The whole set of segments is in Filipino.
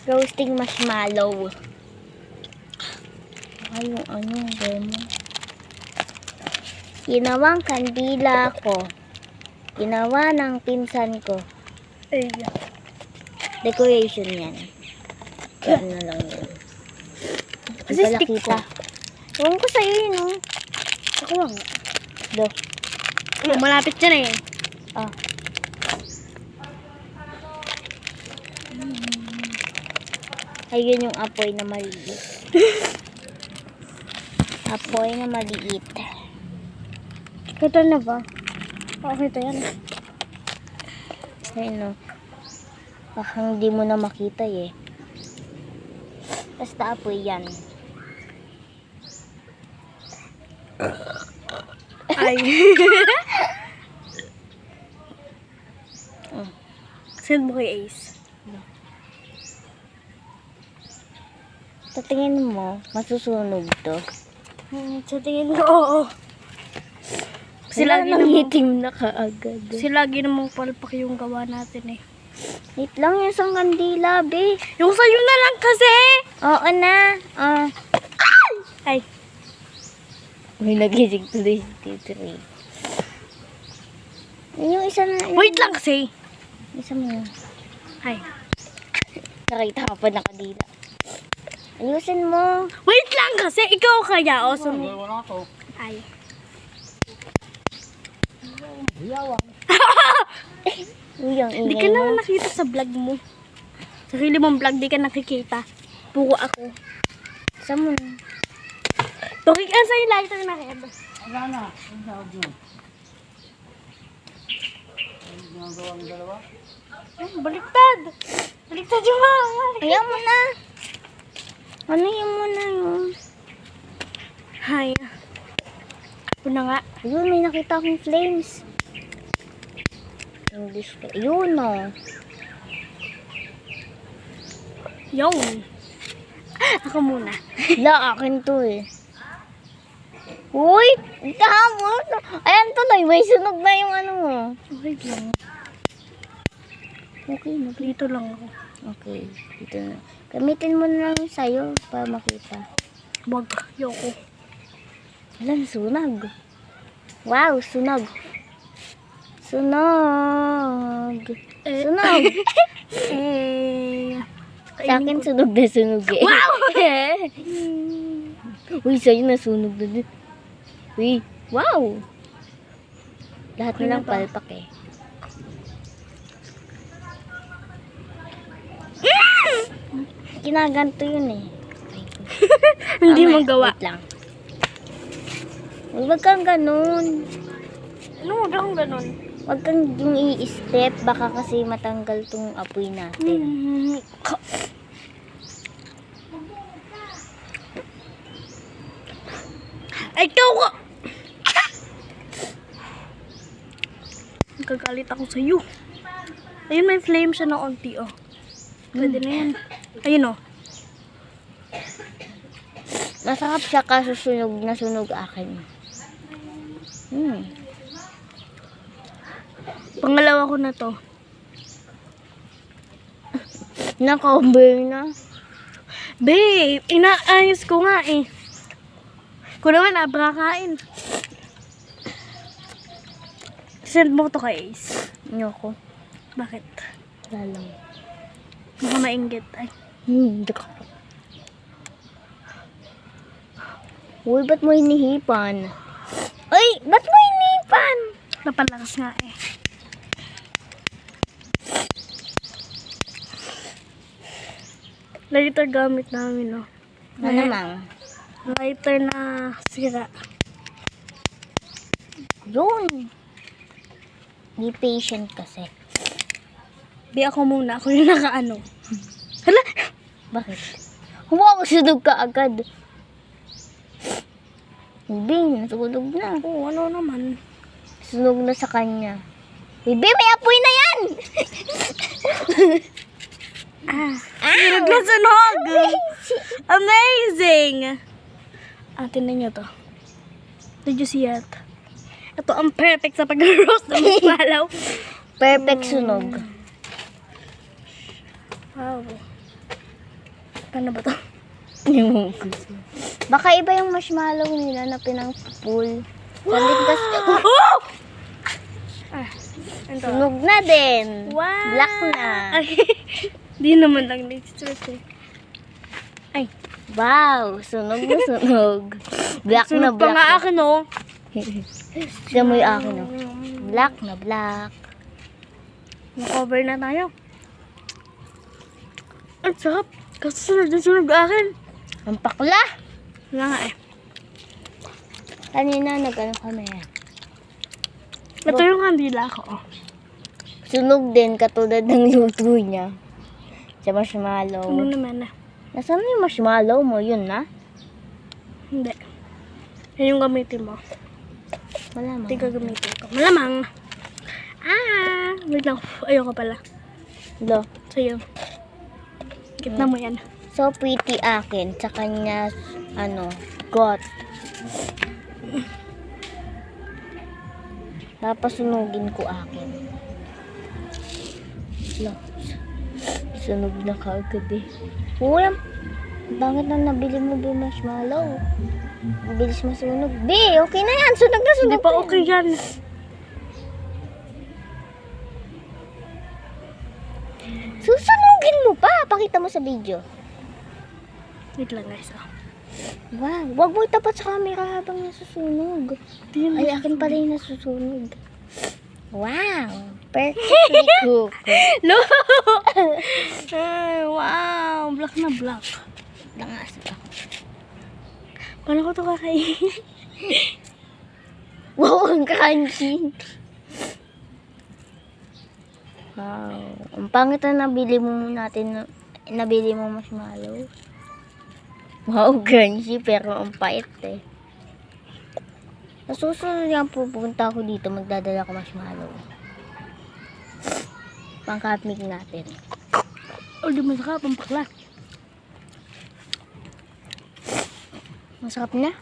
Roasting marshmallow. Ay, yung ano, demo. Ginawang kandila ko. Ginawa ng pinsan ko. Ay, Decoration yan. Ano na lang yun. Hindi Kasi pala stick kita. Ewan ko sa'yo yun, oh. ako lang. Do. Malapit dyan eh. Ah. Ayun yung apoy na maliit. Apoy na maliit. Kita na ba? Okay, ito yan. Ayun, oh. Baka hindi mo na makita eh. Basta apoy yan. Ay. Send mo kay Ace. Tatingin mo, masusunog to. Sa tingin ko, oo. Kasi Wala lagi nang namang, itim na kaagad. kasi lagi namang palpak yung gawa natin eh. Wait lang yung isang kandila, be. Yung sa'yo na lang kasi! Oo na. Ay, May nagising tuloy si Titri. Yung isa na. wait lang kasi. Isa mo. Ay, Nakita ka pa na kandila. Ayusin mo. wait lang kasi. Ikaw kaya, o sunod. Ay. Uy, ang Di ingay ka mo. naman nakita sa vlog mo. Sa sarili mong vlog, di ka nakikita. Puro ako. Isa mo. Tukik ka sa'yo lighter na kaya. Wala na. Ang tawag yun. Ang ginagawa ng dalawa? Baliktad! Baliktad yung mga. Ayaw mo na. Ano yung muna yun? Hay. Ako na nga. Ayun, may nakita akong flames. English ka. Ayun, oh. Yung. Ako muna. Wala, akin to eh. Uy! Tama! Ayan tuloy, may sunog na yung ano mo. Okay lang. Okay na. Dito lang ako. Okay, dito na. Gamitin mo na lang yung sayo para makita. Wag. Yoko. Wala, sunog. Wow, sunog. Sunog. Sunog. Eh. Sa akin sunog na sunog eh. Wow! Uy, sa'yo na sunog na din. Uy, wow! Lahat na lang palpak eh. Kinaganto yun eh. Hindi Mamaya, mo gawa. Wait lang. Huwag kang ganun. Ano mo kang ganun? Huwag kang yung i-step. Baka kasi matanggal tong apoy natin. Ay, ikaw ko! Nagkagalit ako sa'yo. Ayun, may flame siya na onti, oh. Pwede na yan. Ayun, oh. Masarap siya kaso sunog na sunog akin. Pangalawa ko na to. Naka-over na. Babe, inaayos ko nga eh. Kung naman, abrakakain. Send mo to kay Ace. Ayoko. Bakit? Wala lang. Baka mainggit. Ay. Hindi ka. Uy, ba't mo hinihipan? Uy, ba't mo hinihipan? Napalakas nga eh. Lighter gamit namin, no? Ano namang? Lighter na sira. Yun. Be patient kasi. Di ako muna. Ako yung nakaano. Hala! Bakit? Wow, sunog ka agad. Hindi, nasunog na. Oo, ano naman. Sunog na sa kanya. Bibi, may apoy na yan! Sunog na sunog! Amazing! Tingnan nyo to. Did you see it? Ito ang perfect sa pag-roast ng marshmallow. Perfect sunog. Wow. Paano ba to? Yung gusto. Baka iba yung marshmallow nila na pinang-pool. Salit kasi, Ah, ano to? sunog na din. Wow! Black na. Ay, di naman lang na-stress eh. Ay, Wow, sunog na sunog. Black na sunod pa black. nga akin oh. Siya mo yung akin, no? Black na black. Na-cover na tayo. Ang sarap. Kasi sunod akin. Ang pakla. Wala nga eh. Kanina nag-ano kami. Ito yung kandila ko. Oh. Sunog din katulad ng luto niya. Sa marshmallow. Ano naman na? Nasaan yung marshmallow mo? Yun na? Hindi. Yan yung gamitin mo. Malamang. Hindi ka gamitin ko. Malamang. Ah! Wait lang. Ayoko pala. Lo. Sa'yo. Kitna mo yan. So pretty akin. Sa kanya, got. Tapos sunugin ko akin. Lo. Sunog na kaagad eh. Ulam. Bakit na nabili mo ba yung marshmallow? Bilis masunog. Be, okay na yan. Sunog na sunog. Hindi pa na okay yan. Susunugin mo pa. Pakita mo sa video. Wait lang guys. Oh. Wow. Wag mo itapat sa camera habang nasusunog. Ay, akin pala yung nasusunog. Wow. Perfectly cooked. No! Ay, wow! Black na black. Langas pa. Paano ko ito kakainin? Wow, ang crunchy. Wow. Ang pangit na nabili mo marshmallow. Wow, crunchy pero ang pait eh. Sa susunod yan pupunta ako dito, magdadala ko marshmallow. Pangkapmig natin. Oh, di masakap ang bakla. Masarap na?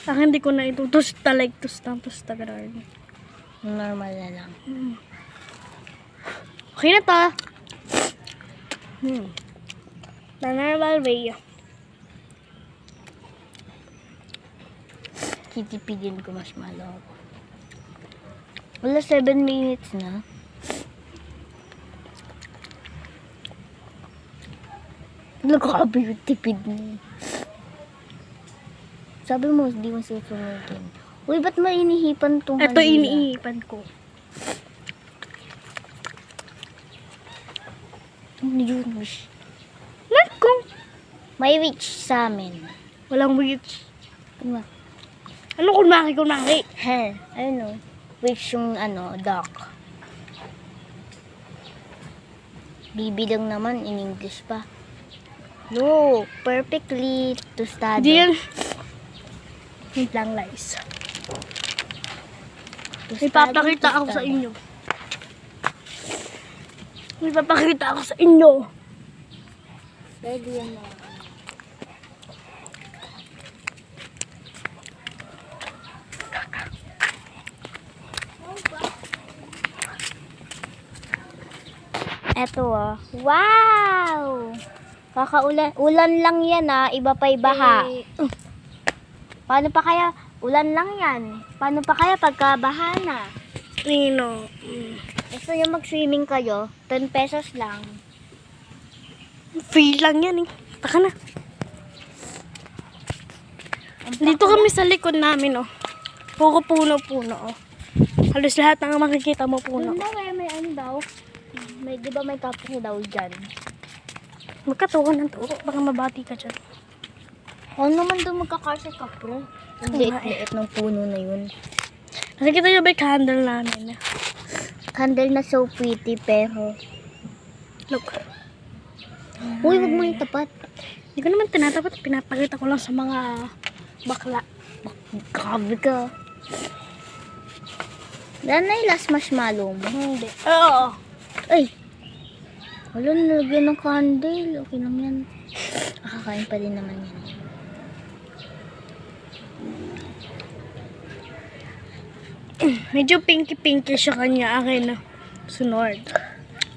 Akin hindi ko na itutusta like tusta ganun. Normal na lang. Okay na to. The normal way. Kitipidin ko marshmallow. Wala 7 minutes na. Nagkakabi yung tipid mo. Sabi mo, di mo susunugin. Uy, ba't mainihipan itong Ito iniipan ko. Ano yun, wish? Nako. May witch sa amin. Walang witch. Ano ba? Ano kunmaki? He, ayun o. Witch yung duck. Bibilang naman in English pa. No, perfectly tostado. Hindi yan. Wait lang guys. Ipapakita ako sa inyo. Ipapakita ako sa inyo. Pwede yan na. Eto Wow! Ulan lang yan iba pa ibaha. Paano pa kaya? Ulan lang yan. Paano pa kaya pagka baha na? Nino. Gusto nyo mag-swimming kayo? 10 pesos lang. Free lang yan eh. Taka na. Dito kami sa likod namin oh. Puro puno-puno oh. Halos lahat ng makikita mo puno. Doon daw may daw. Di ba may kapre daw dyan? Magkatuwa ng tuwa. Baka mabati ka dyan. Ano naman doon magkakarsa kapre? Ang liit-liit ng puno na yun. Nakikita nyo ba yung candle namin? Candle na so pretty pero... Look. Uy, wag mo yung tapat. Hindi ko naman tinatapat. Pinapakita ko lang sa mga bakla. Grabe ka. Yan na yung last marshmallow mo. Hindi. Oo. Ay! Wala, nalagyan ng candle. Okay lang yan. Nakakain pa din naman yan. Medyo pinky-pinky siya kanya. Akin na. Sunod.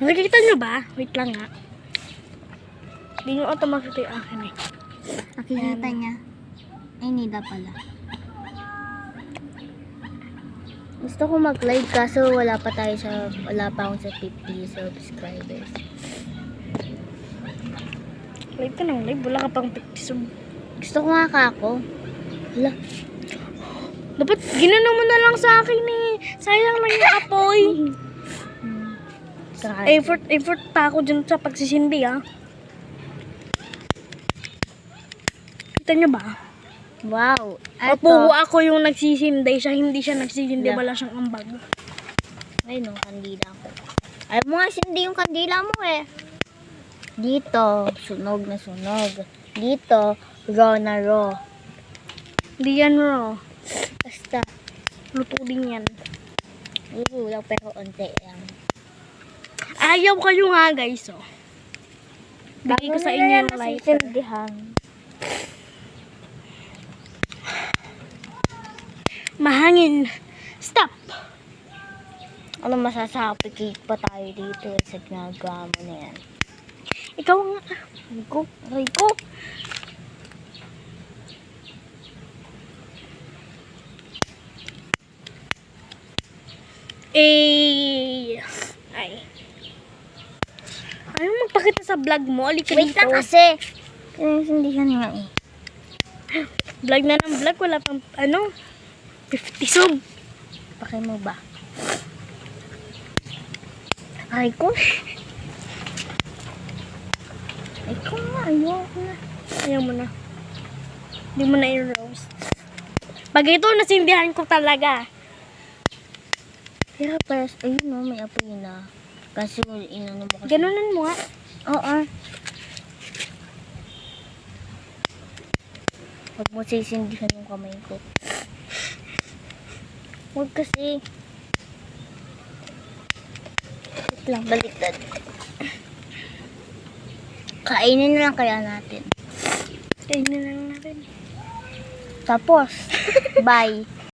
Nakikita nyo ba? Wait lang nga. Hindi yung automatic yung akin eh. Nakikita niya. Ay, nila pala. Gusto ko mag-live kaso wala pa akong sa 50 subscribers. Live ka ng live. Wala ka pang 50 sub. Gusto ko nga kako. Hala. Dapat ginano mo na lang sa akin eh. Sayang lang yung apoy. Effort pa ako dyan sa pagsisindi ah. Kita niyo ba? Wow. Opo, ako yung nagsisindi. Siya hindi siya nagsisindi. Yeah. Wala siyang ambag. Ay, nung kandila ko. Ayaw mo nga sindi yung kandila mo eh. Dito, sunog na sunog. Dito, raw na raw. Hindi yan raw. Basta, Luto din yan. luto lang pero onte lang. Ayaw kayo nga guys oh. Bigay ko sa inyo yung lighter. Sindihan. Mahangin. Stop! Ano masasabi pa tayo dito sa ginagawa mo na yan? Ikaw nga. Aray ko. Eh. Ay. Ayaw magpakita sa vlog mo. Alika Wait dito. lang kasi. Sindihan nga eh. Vlog na ng vlog. Wala pang 50 sub. Pakay mo ba? Aray ko. Ay ko nga, ayoko na. Ayaw mo na. Hindi mo na i-roast. Pag ito, nasindihan ko talaga. Pero pas, ayun no, may apoy na. Kasi inano mo kasi. Ganunan mo nga. Oo. Huwag mo sisindihan yung kamay ko. Huwag kasi. Wait lang, baliktad. Kainin na lang kaya natin. Tingnan na lang natin. Tapos, bye.